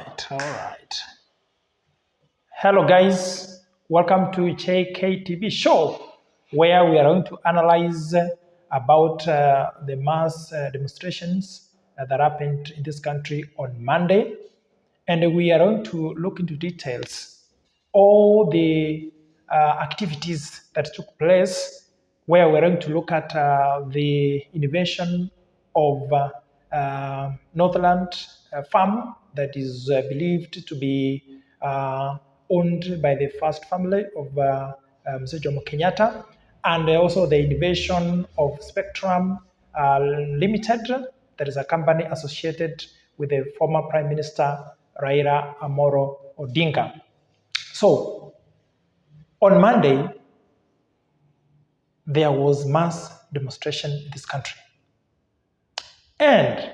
All right. Hello, guys. Welcome to JK TV show, where we are going to analyze about the mass demonstrations that happened in this country on Monday, and we are going to look into details all the activities that took place, where we're going to look at the invasion of Northland farm that is believed to be owned by the first family of Mzee Jomo Kenyatta, and also the invasion of Spectrum Limited, that is a company associated with the former Prime Minister Raila Amolo Odinga. So, on Monday, there was mass demonstration in this country. And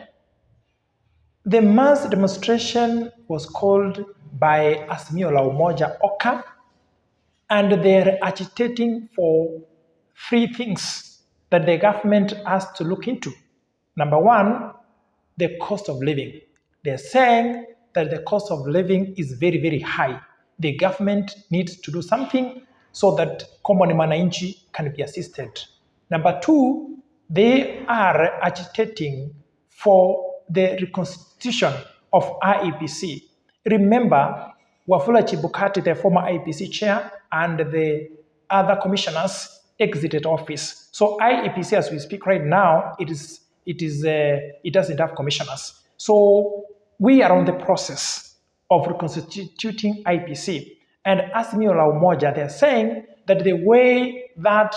the mass demonstration was called by Azimio la Umoja Oka, and they're agitating for three things that the government has to look into. Number one, the cost of living. They're saying that the cost of living is very, very high. The government needs to do something so that common mwananchi can be assisted. Number two, they are agitating for the reconstitution of IEBC. Remember, Wafula Chebukati, the former IEBC chair, and the other commissioners exited office. So IEBC, as we speak right now, it doesn't have commissioners. So we are on the process of reconstituting IEBC. And Azimio la Umoja, they're saying that the way that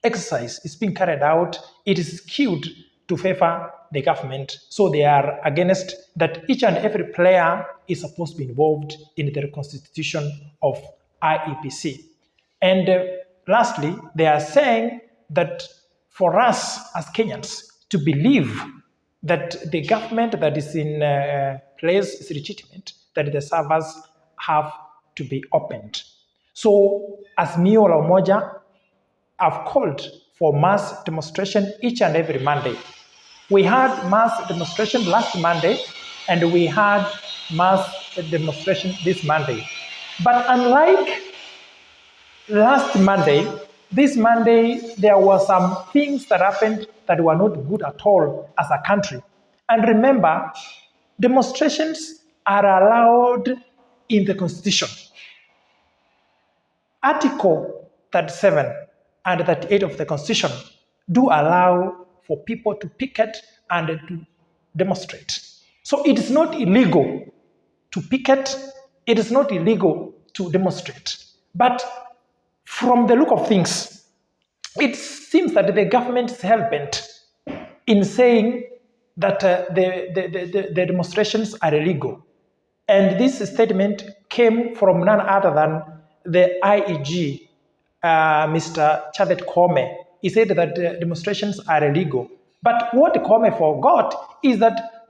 exercise is being carried out, it is skewed to favor the government. So they are against that each and every player is supposed to be involved in the reconstitution of IEBC. And lastly, they are saying that for us as Kenyans to believe that the government that is in place is legitimate, that the servers have to be opened. So Azimio la Umoja have called for mass demonstration each and every Monday. We had mass demonstration last Monday, and we had mass demonstration this Monday. But unlike last Monday, this Monday, there were some things that happened that were not good at all as a country. And remember, demonstrations are allowed in the Constitution. Article 37 and 38 of the Constitution do allow for people to picket and to demonstrate. So it is not illegal to picket, it is not illegal to demonstrate. But from the look of things, it seems that the government is hell-bent in saying that the demonstrations are illegal. And this statement came from none other than the IEG, Mr. Chavez Kome. He said that demonstrations are illegal. But what Kome forgot is that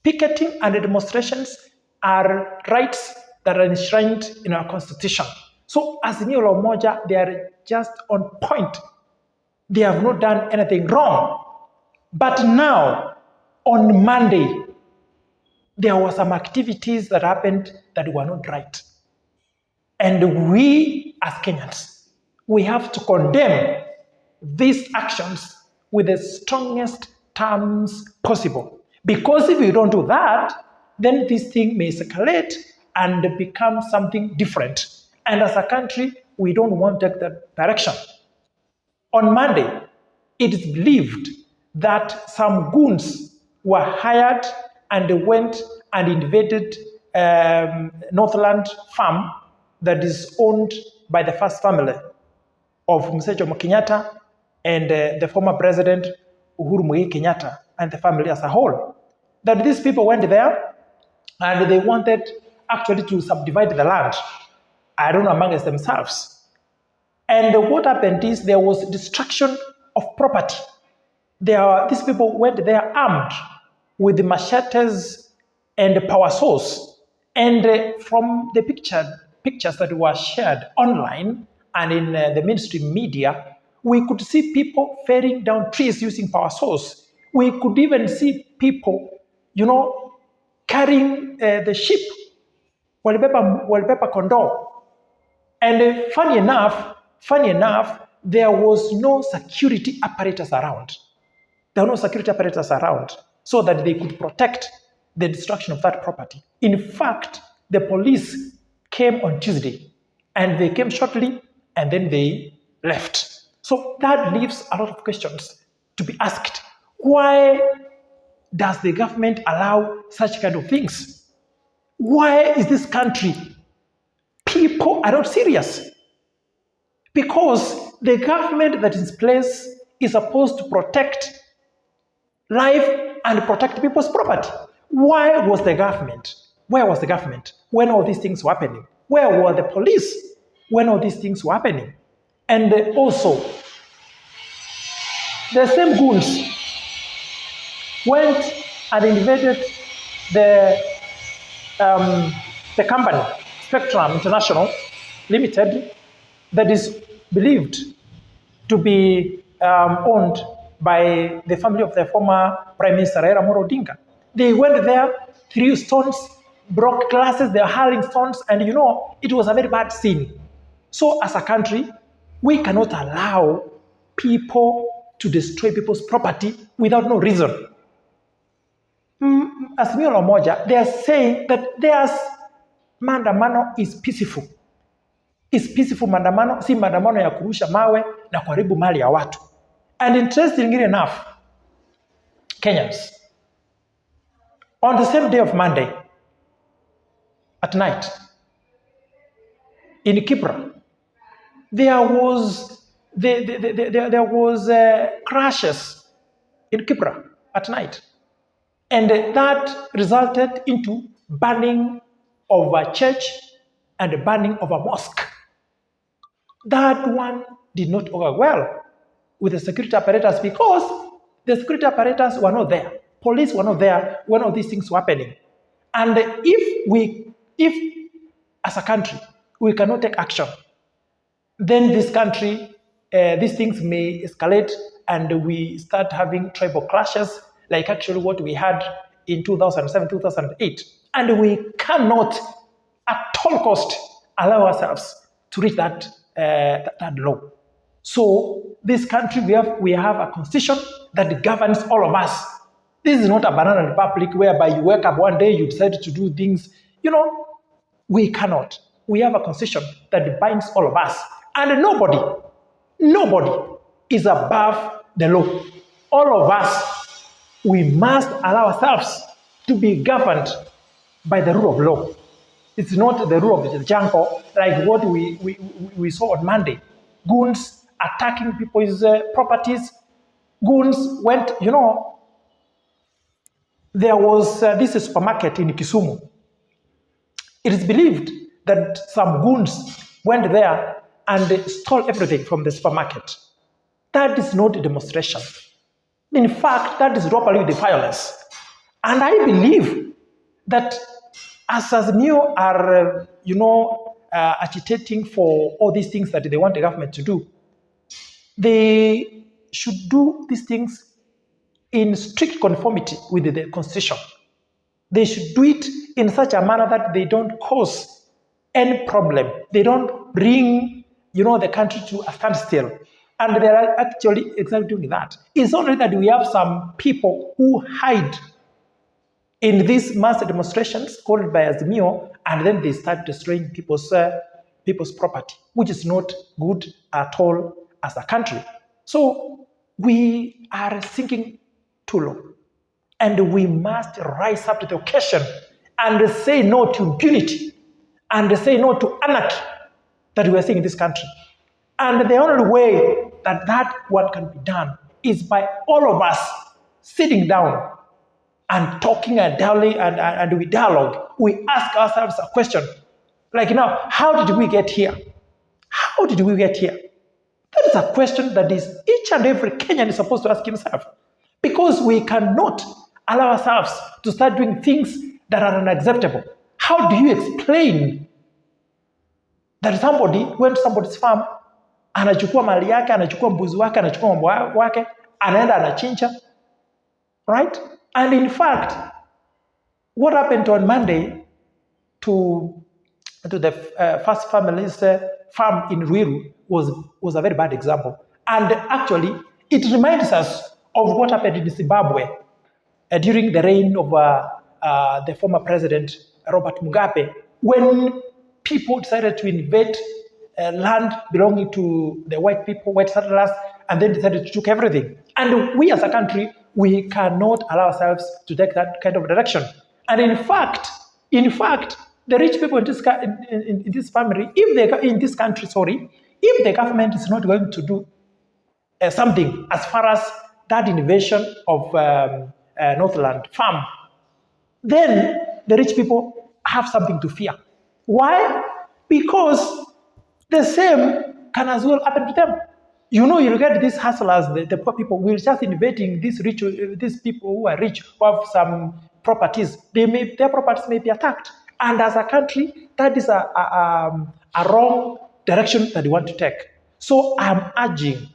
picketing and demonstrations are rights that are enshrined in our constitution. So Azimio la Umoja, they are just on point. They have not done anything wrong. But now, on Monday, there were some activities that happened that were not right. And we, as Kenyans, we have to condemn these actions with the strongest terms possible. Because if we don't do that, then this thing may escalate and become something different. And as a country, we don't want to take that direction. On Monday, it is believed that some goons were hired and went and invaded Northland farm that is owned by the first family of Mzee Jomo Kenyatta and the former president Uhuru Muigai Kenyatta and the family as a whole. That these people went there and they wanted actually to subdivide the land, I don't know, amongst themselves. And what happened is there was destruction of property. These people went there armed with machetes and power saws. And from the pictures that were shared online and in the mainstream media, we could see people felling down trees using power saws. We could even see people, carrying the sheep. Walibeba kondoo. And funny enough, there was no security apparatus around. There were no security apparatus around so that they could protect the destruction of that property. In fact, the police came on Tuesday, and they came shortly, and then they left. So that leaves a lot of questions to be asked. Why does the government allow such kind of things? Why is this country, people are not serious? Because the government that is in place is supposed to protect life and protect people's property. Why was the government? Where was the government when all these things were happening? Where were the police when all these things were happening? And also, the same goons went and invaded the company, Spectrum International Limited, that is believed to be owned by the family of the former Prime Minister Raila Odinga. They went there, threw stones, broke glasses, they were hurling stones, and it was a very bad scene. So as a country, we cannot allow people to destroy people's property without no reason. Azimio la Umoja, they are saying that there's maandamano is peaceful. Is peaceful maandamano, si maandamano ya kurusha mawe na kuharibu mali ya watu. And interestingly enough, Kenyans, on the same day of Monday, at night, in Kibra, there was crashes in Kibra at night. And that resulted into burning of a church and burning of a mosque. That one did not go well with the security apparatus because the security apparatus were not there. Police were not there when all these things were happening. And if as a country, we cannot take action, then this country, these things may escalate and we start having tribal clashes, like actually what we had in 2007, 2008. And we cannot at all cost allow ourselves to reach that low. So this country, we have a constitution that governs all of us. This is not a banana republic whereby you wake up one day, you decide to do things. We cannot. We have a constitution that binds all of us. And nobody is above the law. All of us, we must allow ourselves to be governed by the rule of law. It's not the rule of the jungle like what we saw on Monday. Goons attacking people's properties. Goons went, there was this supermarket in Kisumu. It is believed that some goons went there and stole everything from the supermarket. That is not a demonstration. In fact, that is robbery with violence. And I believe that as Azimio are, agitating for all these things that they want the government to do, they should do these things in strict conformity with the constitution. They should do it in such a manner that they don't cause any problem. They don't bring, the country to a standstill. And they are actually exactly doing that. It's only that we have some people who hide in these mass demonstrations called by Azimio, and then they start destroying people's property, which is not good at all as a country. So we are sinking too low. And we must rise up to the occasion and say no to impunity and say no to anarchy that we are seeing in this country. And the only way that one can be done is by all of us sitting down and talking and we dialogue. We ask ourselves a question. Like now, how did we get here? How did we get here? That is a question that is each and every Kenyan is supposed to ask himself. Because we cannot allow ourselves to start doing things that are unacceptable. How do you explain that somebody went to somebody's farm, anachukua mali yake, anachukua mbuzi wake, anachukua mambo wake, anaenda anachinja, right? And in fact, What happened on Monday to the first family's farm in Ruiru was a very bad example. And actually, it reminds us of what happened in Zimbabwe during the reign of the former president, Robert Mugabe, when people decided to invade land belonging to the white people, white settlers, and then decided to take everything. And we as a country, we cannot allow ourselves to take that kind of direction. And in fact, the rich people in this family, in this country, if the government is not going to do something as far as that invasion of Northland farm, then the rich people have something to fear. Why? Because the same can as well happen to them. You'll get these hustlers, the poor people, will just invading these people who are rich, who have some properties. Their properties may be attacked. And as a country, that is a wrong direction that we want to take. So I'm urging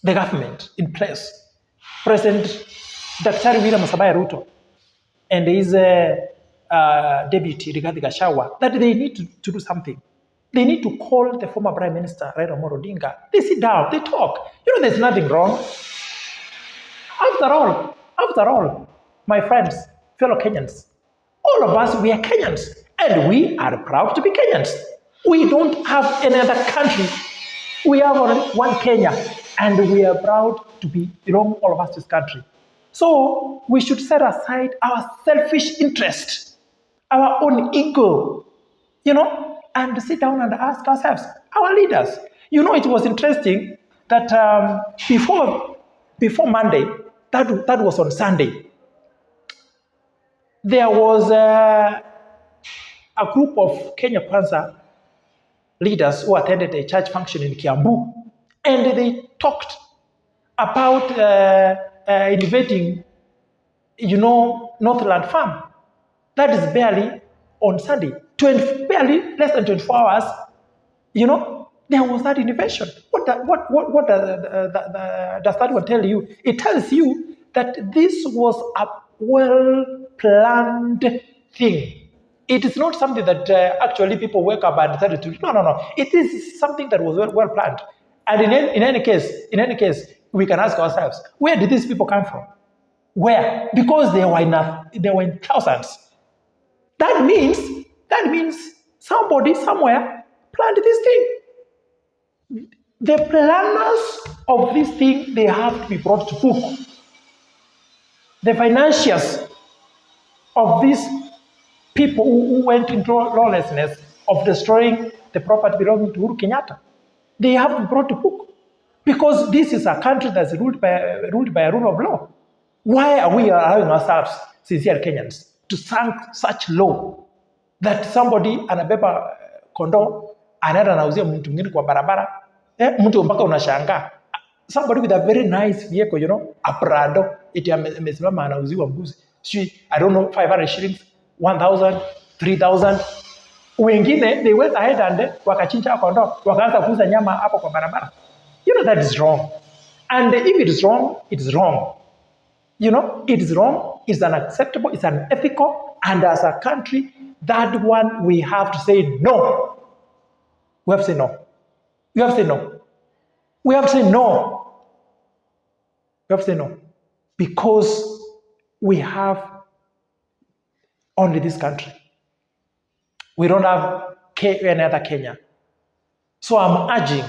the government in place, President Dr. William Ruto, and his deputy, Rigathi Gachagua, that they need to do something. They need to call the former Prime Minister, Raila Odinga. They sit down, they talk. There's nothing wrong. After all, my friends, fellow Kenyans, all of us, we are Kenyans, and we are proud to be Kenyans. We don't have any other country. We have only one Kenya, and we are proud to belong, all of us, to this country. So we should set aside our selfish interest, our own ego, and sit down and ask ourselves, our leaders. It was interesting that before Monday, that was on Sunday, there was a group of Kenya Kwanza leaders who attended a church function in Kiambu, and they talked about invading, Northland Farm. That is barely on Sunday. Barely less than 24 hours, there was that invasion. What does that one tell you? It tells you that this was a well-planned thing. It is not something that actually people wake up and decided to do. No. It is something that was well planned. And in any case, we can ask ourselves, where did these people come from? Where? Because they were in thousands. That means somebody somewhere planned this thing. The planners of this thing, they have to be brought to book. The financiers of these people who went into lawlessness of destroying the property belonging to Uhuru Kenyatta, they have to be brought to book. Because this is a country that's ruled by a rule of law. Why are we allowing ourselves, sincere Kenyans, to sink such low that somebody anabeba kondo anaenda anauzia mtu mwingine kwa barabara, mtu mpaka unashangaa, somebody with a very nice vehicle, a Prado, eti amesimama anauziwa mbuzi, I don't know, 500 shillings, 1,000, 3,000. Wengine they went ahead and wakachinja kondo, wakaanza kuuza nyama hapo kwa barabara. That is wrong. And if it is wrong, it is wrong. It is wrong, it's unacceptable, it's unethical, and as a country, that one we have to say no. We have to say no. We have to say no. We have to say no. We have to say no. Because we have only this country. We don't have any other Kenya. So I'm urging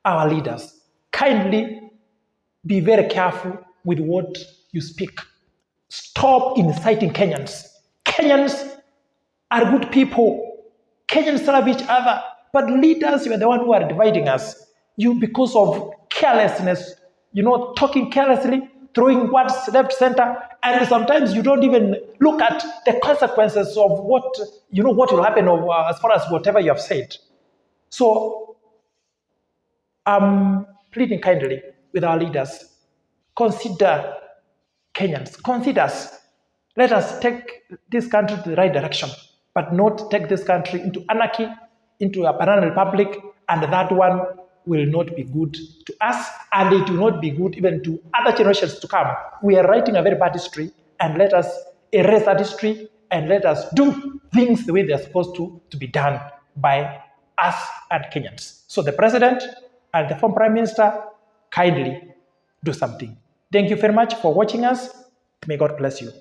our leaders, kindly be very careful with what you speak. Stop inciting Kenyans. Kenyans are good people. Kenyans love each other. But leaders, you are the one who are dividing us. Because of carelessness, talking carelessly, throwing words left, center, and sometimes you don't even look at the consequences of what will happen as far as whatever you have said. So I'm pleading kindly with our leaders. Consider Kenyans. Consider us. Let us take this country to the right direction, but not take this country into anarchy, into a banana republic, and that one will not be good to us, and it will not be good even to other generations to come. We are writing a very bad history, and let us erase that history and let us do things the way they're supposed to be done by us and Kenyans. So the president and the former prime minister, kindly do something. Thank you very much for watching us. May God bless you.